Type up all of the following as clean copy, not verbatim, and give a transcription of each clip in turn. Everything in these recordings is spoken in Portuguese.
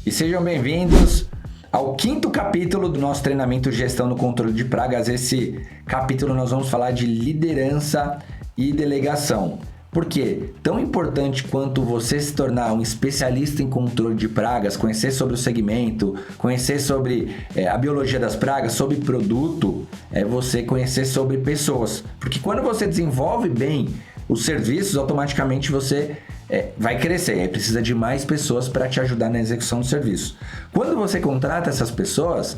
E sejam bem-vindos ao 5º capítulo do nosso treinamento Gestão no Controle de Pragas. Esse capítulo nós vamos falar de liderança e delegação. Por quê? Tão importante quanto você se tornar um especialista em controle de pragas, conhecer sobre o segmento, conhecer sobre a biologia das pragas, sobre produto, é você conhecer sobre pessoas. Porque quando você desenvolve bem os serviços, automaticamente você vai crescer. Aí precisa de mais pessoas para te ajudar na execução do serviço. Quando você contrata essas pessoas,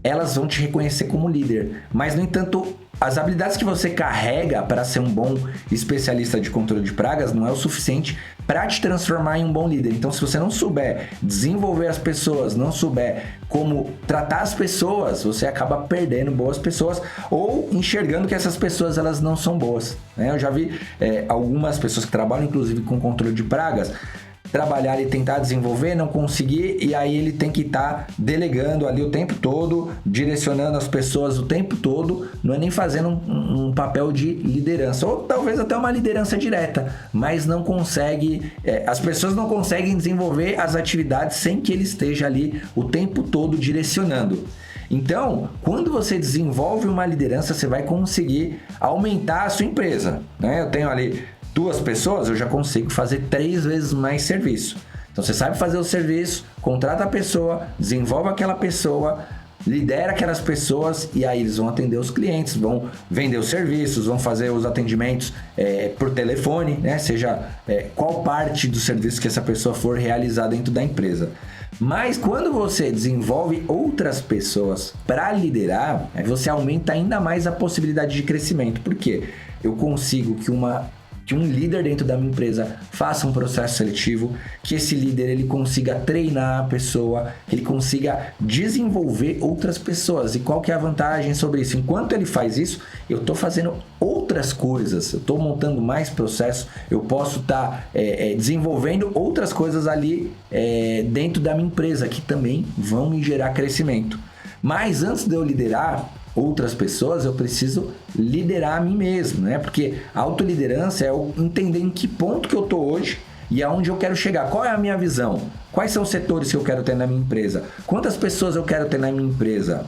elas vão te reconhecer como líder. Mas, no entanto, as habilidades que você carrega para ser um bom especialista de controle de pragas não é o suficiente para te transformar em um bom líder. Então, se você não souber desenvolver as pessoas, não souber como tratar as pessoas, você acaba perdendo boas pessoas ou enxergando que essas pessoas elas não são boas, né? Eu já vi algumas pessoas que trabalham, inclusive, com controle de pragas, trabalhar e tentar desenvolver, não conseguir, e aí ele tem que estar delegando ali o tempo todo, direcionando as pessoas o tempo todo, não é nem fazendo um papel de liderança, ou talvez até uma liderança direta, mas não consegue, as pessoas não conseguem desenvolver as atividades sem que ele esteja ali o tempo todo direcionando. Então, quando você desenvolve uma liderança, você vai conseguir aumentar a sua empresa, né? Eu tenho ali 2 pessoas, eu já consigo fazer 3 vezes mais serviço. Então, você sabe fazer o serviço, contrata a pessoa, desenvolve aquela pessoa, lidera aquelas pessoas e aí eles vão atender os clientes, vão vender os serviços, vão fazer os atendimentos por telefone, né? Seja qual parte do serviço que essa pessoa for realizar dentro da empresa. Mas quando você desenvolve outras pessoas para liderar, você aumenta ainda mais a possibilidade de crescimento. Por quê? Eu consigo que um líder dentro da minha empresa faça um processo seletivo, que esse líder ele consiga treinar a pessoa, que ele consiga desenvolver outras pessoas. E qual que é a vantagem sobre isso? Enquanto ele faz isso, eu estou fazendo outras coisas, eu estou montando mais processos, eu posso estar desenvolvendo outras coisas ali dentro da minha empresa, que também vão me gerar crescimento. Mas antes de eu liderar outras pessoas, eu preciso liderar a mim mesmo, né? Porque a autoliderança é eu entender em que ponto que eu tô hoje e aonde eu quero chegar. Qual é a minha visão? Quais são os setores que eu quero ter na minha empresa? Quantas pessoas eu quero ter na minha empresa?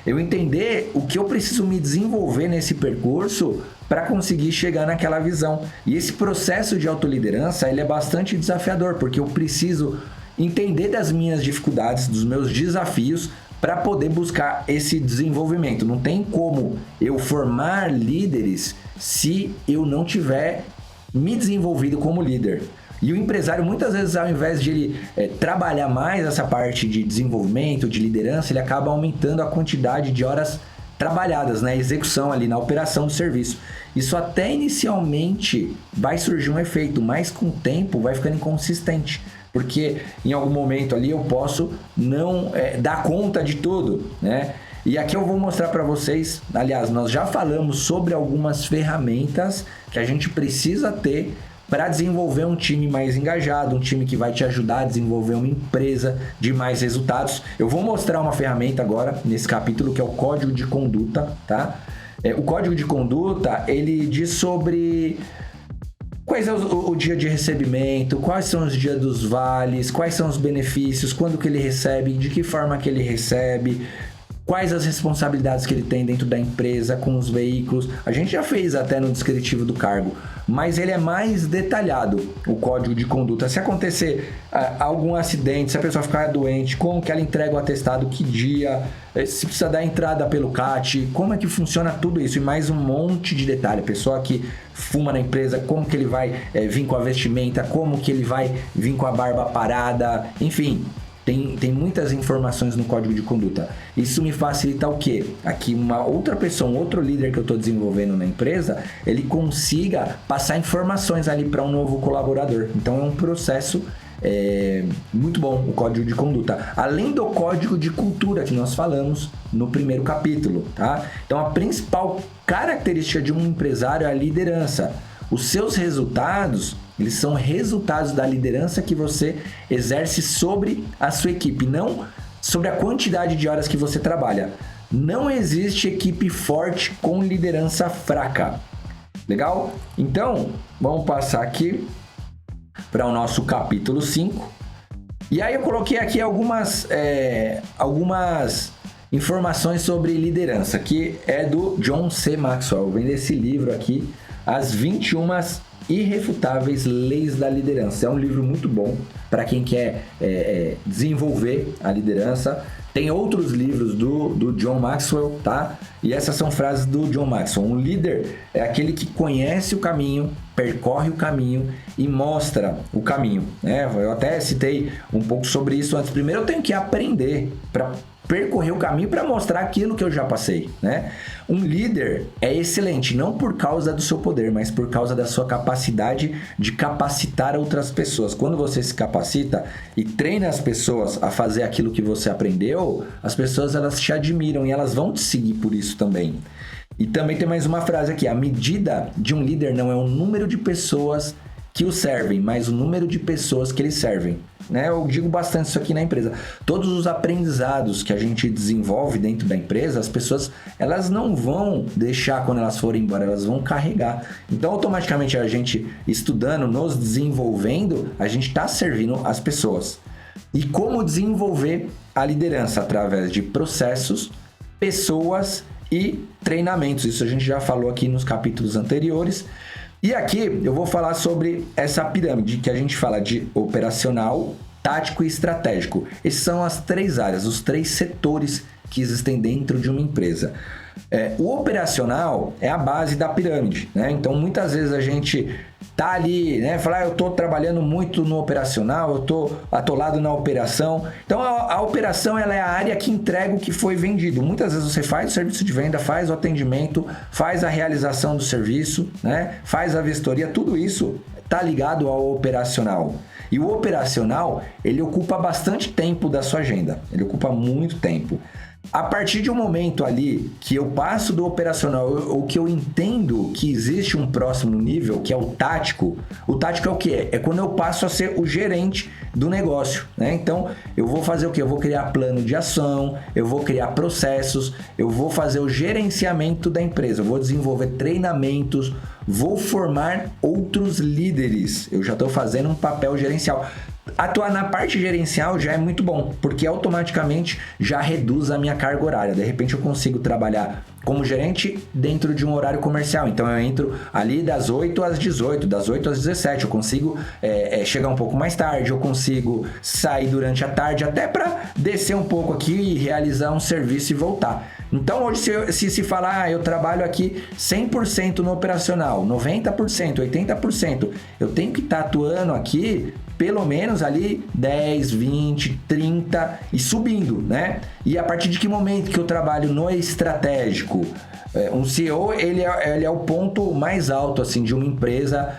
Eu entender o que eu preciso me desenvolver nesse percurso para conseguir chegar naquela visão. E esse processo de autoliderança, ele é bastante desafiador, porque eu preciso entender das minhas dificuldades, dos meus desafios, para poder buscar esse desenvolvimento. Não tem como eu formar líderes se eu não tiver me desenvolvido como líder. E o empresário, muitas vezes, ao invés de ele trabalhar mais essa parte de desenvolvimento, de liderança, ele acaba aumentando a quantidade de horas trabalhadas na execução ali, na operação do serviço. Isso até inicialmente vai surgir um efeito, mas com o tempo vai ficando inconsistente. Porque em algum momento ali eu posso não dar conta de tudo, né? E aqui eu vou mostrar para vocês, aliás, nós já falamos sobre algumas ferramentas que a gente precisa ter para desenvolver um time mais engajado, um time que vai te ajudar a desenvolver uma empresa de mais resultados. Eu vou mostrar uma ferramenta agora, nesse capítulo, que é o Código de Conduta, tá? O Código de Conduta, ele diz sobre quais é o dia de recebimento, quais são os dias dos vales, quais são os benefícios, quando que ele recebe, de que forma que ele recebe, quais as responsabilidades que ele tem dentro da empresa com os veículos. A gente já fez até no descritivo do cargo, mas ele é mais detalhado, o código de conduta. Se acontecer algum acidente, se a pessoa ficar doente, como que ela entrega o atestado, que dia, se precisa dar entrada pelo CAT, como é que funciona tudo isso, e mais um monte de detalhe. A pessoa que fuma na empresa, como que ele vai vir com a vestimenta, como que ele vai vir com a barba parada, enfim. Tem muitas informações no código de conduta. Isso me facilita o quê? Aqui uma outra pessoa, um outro líder que eu estou desenvolvendo na empresa, ele consiga passar informações ali para um novo colaborador. Então é um processo muito bom, o código de conduta. Além do código de cultura que nós falamos no primeiro capítulo, tá? Então a principal característica de um empresário é a liderança. Os seus resultados, eles são resultados da liderança que você exerce sobre a sua equipe, não sobre a quantidade de horas que você trabalha. Não existe equipe forte com liderança fraca. Legal? Então, vamos passar aqui para o nosso capítulo 5. E aí eu coloquei aqui algumas informações sobre liderança, que é do John C. Maxwell. Vem desse livro aqui, As 21 Irrefutáveis Leis da Liderança. É um livro muito bom para quem quer desenvolver a liderança. Tem outros livros do John Maxwell, tá? E essas são frases do John Maxwell. Um líder é aquele que conhece o caminho, percorre o caminho e mostra o caminho, né? Eu até citei um pouco sobre isso antes. Primeiro eu tenho que aprender para percorrer o caminho para mostrar aquilo que eu já passei, né? Um líder é excelente, não por causa do seu poder, mas por causa da sua capacidade de capacitar outras pessoas. Quando você se capacita e treina as pessoas a fazer aquilo que você aprendeu, as pessoas elas te admiram e elas vão te seguir por isso também. E também tem mais uma frase aqui: a medida de um líder não é o número de pessoas que o servem, mas o número de pessoas que eles servem, né? Eu digo bastante isso aqui na empresa. Todos os aprendizados que a gente desenvolve dentro da empresa, as pessoas, elas não vão deixar quando elas forem embora, elas vão carregar. Então, automaticamente, a gente estudando, nos desenvolvendo, a gente está servindo as pessoas. E como desenvolver a liderança? Através de processos, pessoas e treinamentos. Isso a gente já falou aqui nos capítulos anteriores. E aqui eu vou falar sobre essa pirâmide que a gente fala de operacional, tático e estratégico. Essas são as 3 áreas, os 3 setores que existem dentro de uma empresa. O operacional é a base da pirâmide, né? Então muitas vezes a gente tá ali, né? Falar, eu tô trabalhando muito no operacional, eu tô atolado na operação. Então a operação ela é a área que entrega o que foi vendido. Muitas vezes você faz o serviço de venda, faz o atendimento, faz a realização do serviço, né? Faz a vistoria, tudo isso tá ligado ao operacional. E o operacional, ele ocupa bastante tempo da sua agenda. Ele ocupa muito tempo. A partir de um momento ali que eu passo do operacional ou que eu entendo que existe um próximo nível, que é o tático é o quê? É quando eu passo a ser o gerente do negócio, né? Então, eu vou fazer o quê? Eu vou criar plano de ação, eu vou criar processos, eu vou fazer o gerenciamento da empresa, eu vou desenvolver treinamentos, vou formar outros líderes. Eu já estou fazendo um papel gerencial. Atuar na parte gerencial já é muito bom, porque automaticamente já reduz a minha carga horária. De repente eu consigo trabalhar como gerente dentro de um horário comercial. Então eu entro ali das 8 às 18, das 8 às 17. Eu consigo chegar um pouco mais tarde, eu consigo sair durante a tarde até para descer um pouco aqui e realizar um serviço e voltar. Então hoje se falar, eu trabalho aqui 100% no operacional, 90%, 80%, eu tenho que estar atuando aqui pelo menos ali 10, 20, 30 e subindo, né? E a partir de que momento que eu trabalho no estratégico? Um CEO, ele é o ponto mais alto, assim, de uma empresa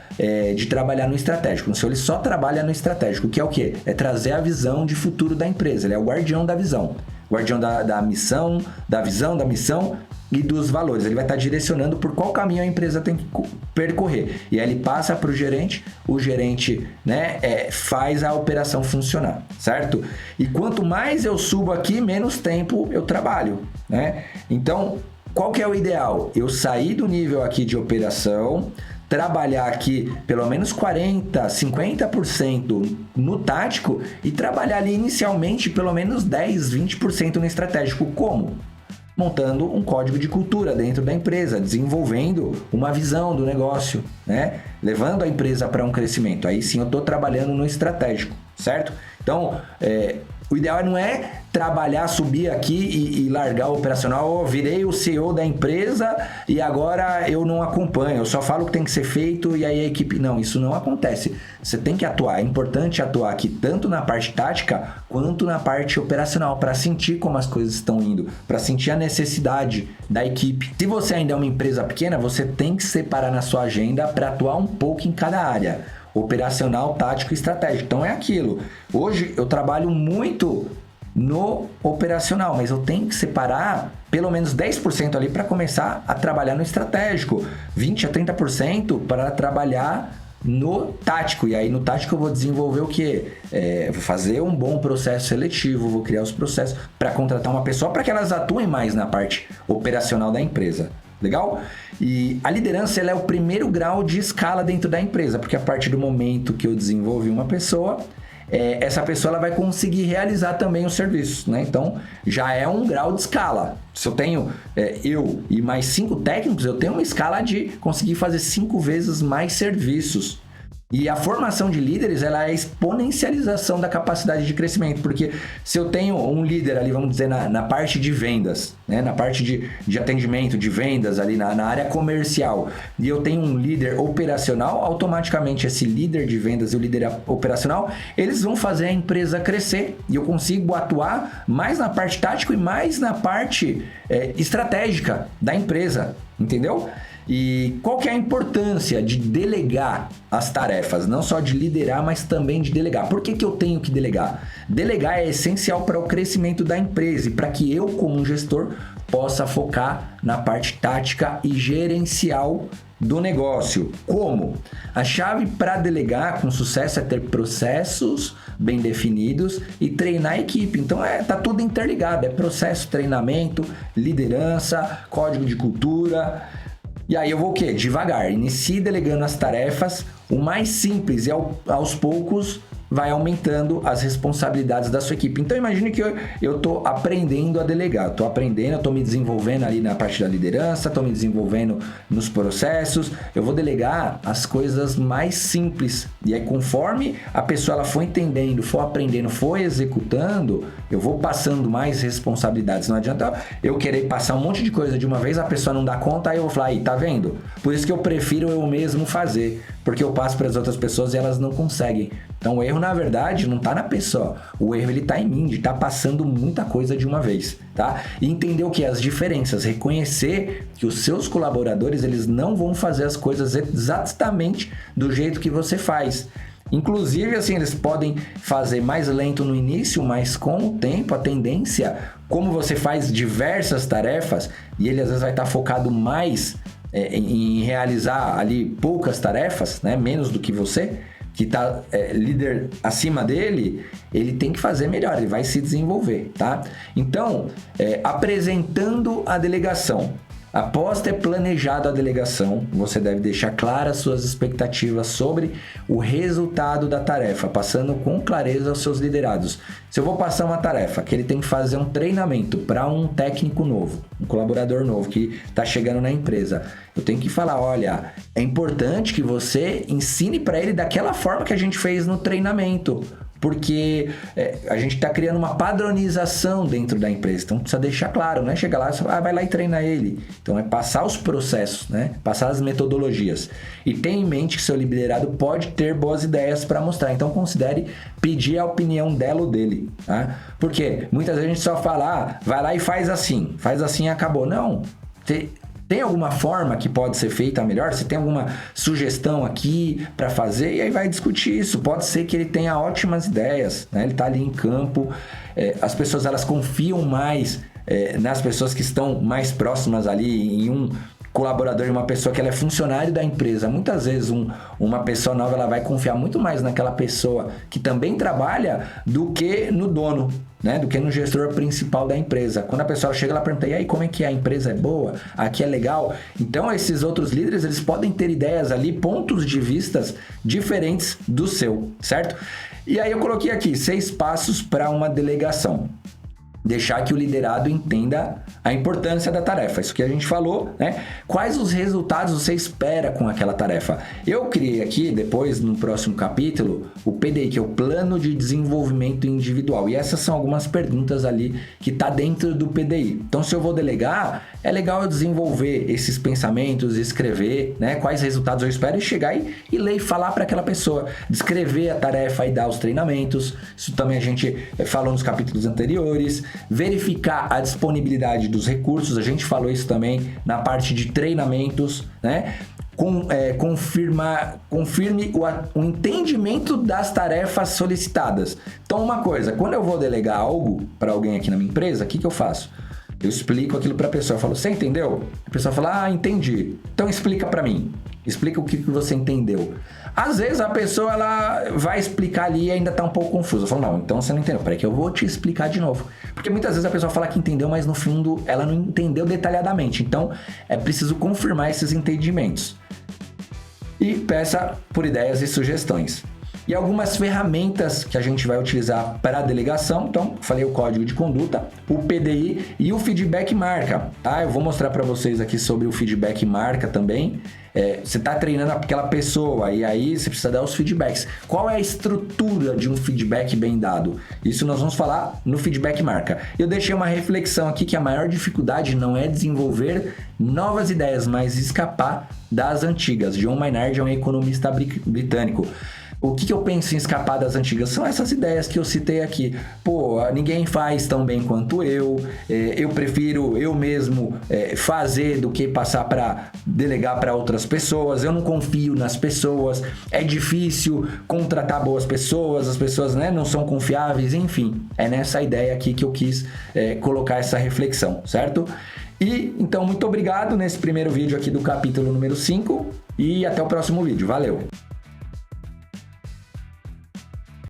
de trabalhar no estratégico. Um CEO, ele só trabalha no estratégico, que é o quê? É trazer a visão de futuro da empresa. Ele é o guardião da visão. Guardião da missão, da visão, da missão e dos valores. Ele vai estar direcionando por qual caminho a empresa tem que percorrer. E aí ele passa para o gerente, né, faz a operação funcionar, certo? E quanto mais eu subo aqui, menos tempo eu trabalho, né? Então, qual que é o ideal? Eu sair do nível aqui de operação, trabalhar aqui pelo menos 40%, 50% no tático e trabalhar ali inicialmente pelo menos 10%, 20% no estratégico. Como? Montando um código de cultura dentro da empresa, desenvolvendo uma visão do negócio, né? Levando a empresa para um crescimento. Aí sim eu estou trabalhando no estratégico, certo? Então, o ideal não é trabalhar, subir aqui e largar o operacional. Eu virei o CEO da empresa e agora eu não acompanho, eu só falo o que tem que ser feito e aí a equipe... Não, isso não acontece. Você tem que atuar, é importante atuar aqui tanto na parte tática quanto na parte operacional para sentir como as coisas estão indo, para sentir a necessidade da equipe. Se você ainda é uma empresa pequena, você tem que separar na sua agenda para atuar um pouco em cada área. Operacional, tático e estratégico. Então é aquilo. Hoje eu trabalho muito no operacional, mas eu tenho que separar pelo menos 10% ali para começar a trabalhar no estratégico, 20% a 30% para trabalhar no tático. E aí no tático eu vou desenvolver o quê? Vou fazer um bom processo seletivo, vou criar os processos para contratar uma pessoa para que elas atuem mais na parte operacional da empresa. Legal? E a liderança ela é o primeiro grau de escala dentro da empresa, porque a partir do momento que eu desenvolvi uma pessoa, essa pessoa ela vai conseguir realizar também o serviço, né? Então, já é um grau de escala. Se eu tenho eu e mais 5 técnicos, eu tenho uma escala de conseguir fazer 5 vezes mais serviços. E a formação de líderes, ela é a exponencialização da capacidade de crescimento, porque se eu tenho um líder ali, vamos dizer, na parte de vendas, né? Na parte de atendimento, de vendas ali na área comercial, e eu tenho um líder operacional, automaticamente esse líder de vendas e o líder operacional, eles vão fazer a empresa crescer, e eu consigo atuar mais na parte tática e mais na parte estratégica da empresa, entendeu? E qual que é a importância de delegar as tarefas? Não só de liderar, mas também de delegar. Por que eu tenho que delegar? Delegar é essencial para o crescimento da empresa e para que eu, como gestor, possa focar na parte tática e gerencial do negócio. Como? A chave para delegar com sucesso é ter processos bem definidos e treinar a equipe. Então tá tudo interligado, é processo, treinamento, liderança, código de cultura. E aí eu vou o quê? Devagar. Inicie delegando as tarefas, o mais simples, e aos poucos vai aumentando as responsabilidades da sua equipe. Então imagine que eu estou aprendendo a delegar, estou me desenvolvendo ali na parte da liderança, estou me desenvolvendo nos processos, eu vou delegar as coisas mais simples. E aí conforme a pessoa ela for entendendo, for aprendendo, for executando, eu vou passando mais responsabilidades. Não adianta eu querer passar um monte de coisa de uma vez, a pessoa não dá conta, aí eu vou falar, aí, tá vendo? Por isso que eu prefiro eu mesmo fazer, porque eu passo para as outras pessoas e elas não conseguem. Então o erro, na verdade, não está na pessoa. O erro, ele está em mim, de estar passando muita coisa de uma vez, tá? E entender o que? As diferenças. Reconhecer que os seus colaboradores, eles não vão fazer as coisas exatamente do jeito que você faz. Inclusive, assim, eles podem fazer mais lento no início, mas com o tempo, a tendência, como você faz diversas tarefas, e ele às vezes vai estar focado mais em realizar ali poucas tarefas, né? Menos do que você, que está líder acima dele, ele tem que fazer melhor, ele vai se desenvolver, tá? Então, apresentando a delegação. Após ter planejado a delegação, você deve deixar claras suas expectativas sobre o resultado da tarefa, passando com clareza aos seus liderados. Se eu vou passar uma tarefa que ele tem que fazer um treinamento para um técnico novo, um colaborador novo que está chegando na empresa, eu tenho que falar, olha, é importante que você ensine para ele daquela forma que a gente fez no treinamento, porque a gente está criando uma padronização dentro da empresa, então precisa deixar claro, não é chegar lá e vai lá e treina ele. Então é passar os processos, né? Passar as metodologias. E tenha em mente que seu liderado pode ter boas ideias para mostrar, então considere pedir a opinião dela ou dele, tá? Porque muitas vezes a gente só fala, vai lá e faz assim e acabou. Não, tem alguma forma que pode ser feita melhor? Você tem alguma sugestão aqui para fazer? E aí vai discutir isso. Pode ser que ele tenha ótimas ideias, né? Ele está ali em campo. As pessoas elas confiam mais nas pessoas que estão mais próximas ali, em um colaborador, uma pessoa que ela é funcionário da empresa. Muitas vezes uma pessoa nova ela vai confiar muito mais naquela pessoa que também trabalha do que no dono, né? Do que no gestor principal da empresa. Quando a pessoa chega, ela pergunta, e aí, como é que é? A empresa é boa? Aqui é legal? Então, esses outros líderes, eles podem ter ideias ali, pontos de vistas diferentes do seu, certo? E aí eu coloquei aqui 6 passos para uma delegação. Deixar que o liderado entenda a importância da tarefa. Isso que a gente falou, né? Quais os resultados você espera com aquela tarefa? Eu criei aqui, depois, no próximo capítulo, o PDI, que é o Plano de Desenvolvimento Individual. E essas são algumas perguntas ali que está dentro do PDI. Então, se eu vou delegar, é legal eu desenvolver esses pensamentos, escrever, né? Quais resultados eu espero e chegar e ler e falar para aquela pessoa. Descrever a tarefa e dar os treinamentos. Isso também a gente falou nos capítulos anteriores. Verificar a disponibilidade dos recursos, a gente falou isso também na parte de treinamentos, né? Confirme o entendimento das tarefas solicitadas. Então, uma coisa, quando eu vou delegar algo para alguém aqui na minha empresa, o que eu faço? Eu explico aquilo para a pessoa, eu falo, você entendeu? A pessoa fala, entendi. Então explica para mim, explica o que você entendeu. Às vezes a pessoa ela vai explicar ali e ainda está um pouco confusa. Eu falo, não, então você não entendeu, peraí que eu vou te explicar de novo. Porque muitas vezes a pessoa fala que entendeu, mas no fundo ela não entendeu detalhadamente. Então é preciso confirmar esses entendimentos. E peça por ideias e sugestões. e algumas ferramentas que a gente vai utilizar para a delegação. Então, falei o código de conduta, o PDI e o feedback marca, tá? Eu vou mostrar para vocês aqui sobre o feedback marca também. Você está treinando aquela pessoa e aí você precisa dar os feedbacks. Qual é a estrutura de um feedback bem dado? Isso nós vamos falar no feedback marca. Eu deixei uma reflexão aqui que a maior dificuldade não é desenvolver novas ideias, mas escapar das antigas. John Maynard é um economista britânico. O que eu penso em escapar das antigas? São essas ideias que eu citei aqui. Pô, ninguém faz tão bem quanto eu prefiro eu mesmo fazer do que passar para delegar para outras pessoas, eu não confio nas pessoas, é difícil contratar boas pessoas, as pessoas, né, não são confiáveis, enfim. É nessa ideia aqui que eu quis colocar essa reflexão, certo? E então, muito obrigado nesse primeiro vídeo aqui do capítulo número 5 e até o próximo vídeo. Valeu!